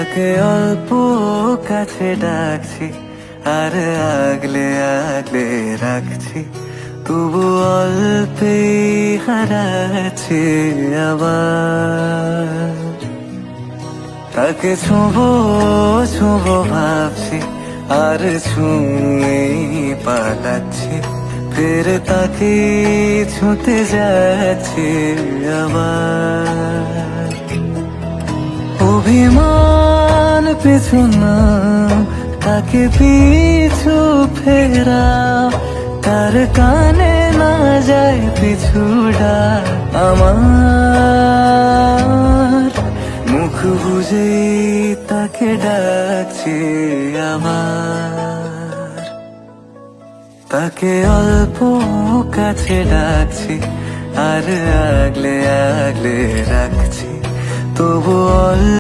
তাকে অল্প কাছে ডাকছি আর আগলে আগলে রাখছি, তবু অল্পেই হারাচ্ছি আবার। তাকে ছোঁবো ছোঁবো ভাবছি আর ছুঁয়েই পালাচ্ছি, ফের তাকে ছুঁতে যাচ্ছি আবার। অভিমান পিছু না, তাকে পিছু ফেরাও, তার কানে না যায় পিছুডা আমার। মুখ বুঝেই তাকে ডাকছি আবার। তাকে অল্প কাছে ডাকছি আর আগলে আগলে রাখছি, তবু